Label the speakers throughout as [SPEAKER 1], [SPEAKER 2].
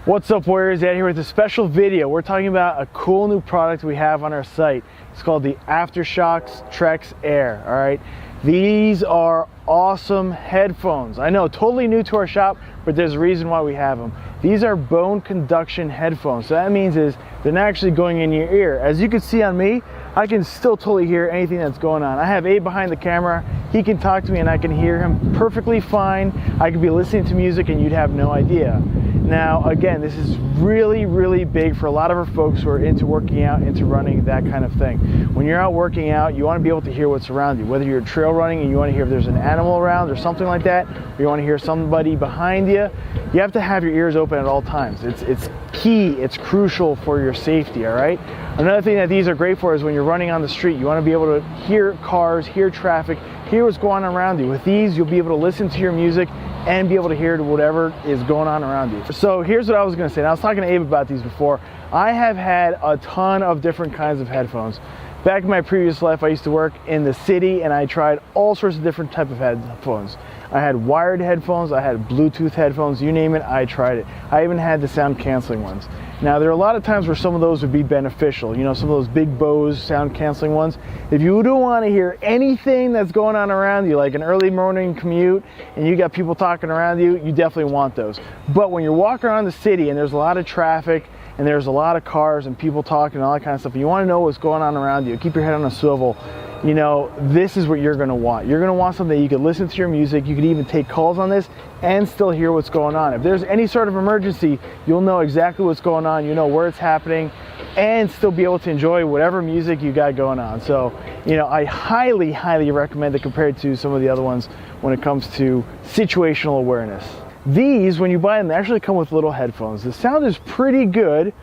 [SPEAKER 1] What's up, Warriors? Ed here with a special video. We're talking about a cool new product we have on our site. It's called the Aftershokz Trex Air. All right, these are awesome headphones. I know, totally new to our shop, but there's a reason why we have them. These are bone conduction headphones. So that means is they're not actually going in your ear. As you can see on me, I can still totally hear anything that's going on. I have Abe behind the camera. He can talk to me and I can hear him perfectly fine. I could be listening to music and you'd have no idea. Now, again, this is really big for a lot of our folks who are into working out, into running, that kind of thing. When you're out working out, you want to be able to hear what's around you. Whether you're trail running and you want to hear if there's an animal around or something like that, or you want to hear somebody behind you, you have to have your ears open at all times. It's key, it's crucial for your safety, all right? Another thing that these are great for is when you're running on the street, you want to be able to hear cars, hear traffic, hear what's going on around you. With these, you'll be able to listen to your music and be able to hear whatever is going on around you. So here's what I was going to say. And I was talking to Abe about these before. I have had a ton of different kinds of headphones. Back in my previous life, I used to work in the city and I tried all sorts of different type of headphones. I had wired headphones, I had Bluetooth headphones, you name it, I tried it. I even had the sound canceling ones. Now, there are a lot of times where some of those would be beneficial. You know, some of those big Bose sound canceling ones. If you don't want to hear anything that's going on around you, like an early morning commute and you got people talking around you, you definitely want those. But when you're walking around the city and there's a lot of traffic and there's a lot of cars and people talking and all that kind of stuff, and you want to know what's going on around you, keep your head on a swivel, you know, this is what you're going to want. You're going to want something that you could listen to your music, you could even take calls on this and still hear what's going on. If there's any sort of emergency, you'll know exactly what's going on, you know where it's happening, and still be able to enjoy whatever music you got going on. So, you know, I highly recommend it compared to some of the other ones when it comes to situational awareness. These, when you buy them, they actually come with little headphones. The sound is pretty good.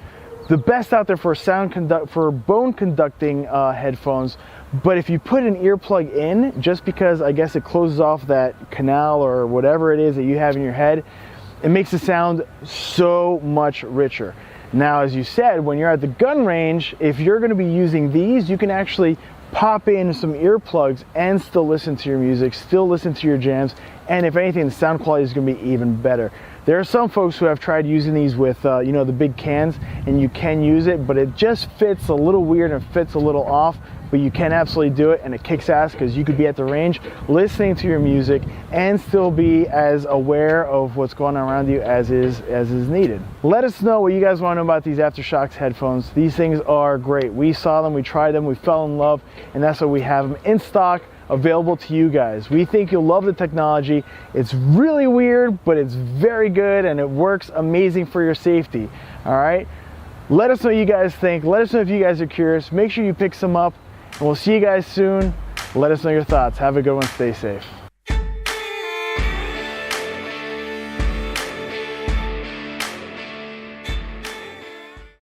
[SPEAKER 1] The best out there for bone conducting headphones. But if you put an earplug in, just because I guess it closes off that canal or whatever it is that you have in your head, it makes the sound so much richer. Now, as you said, when you're at the gun range, if you're going to be using these, you can actually pop in some earplugs and still listen to your music, still listen to your jams, and if anything, the sound quality is going to be even better. There are some folks who have tried using these with, you know, the big cans, and you can use it, but it just fits a little weird and fits a little off, but you can absolutely do it, and it kicks ass because you could be at the range listening to your music and still be as aware of what's going on around you as is needed. Let us know what you guys want to know about these Aftershokz headphones. These things are great. We saw them, we tried them, we fell in love, and that's why we have them in stock, available to you guys. We think you'll love the technology. It's really weird, but it's very good and it works amazing for your safety. All right, let us know what you guys think. Let us know if you guys are curious. Make sure you pick some up, and we'll see you guys soon. Let us know your thoughts. Have a good one. Stay safe.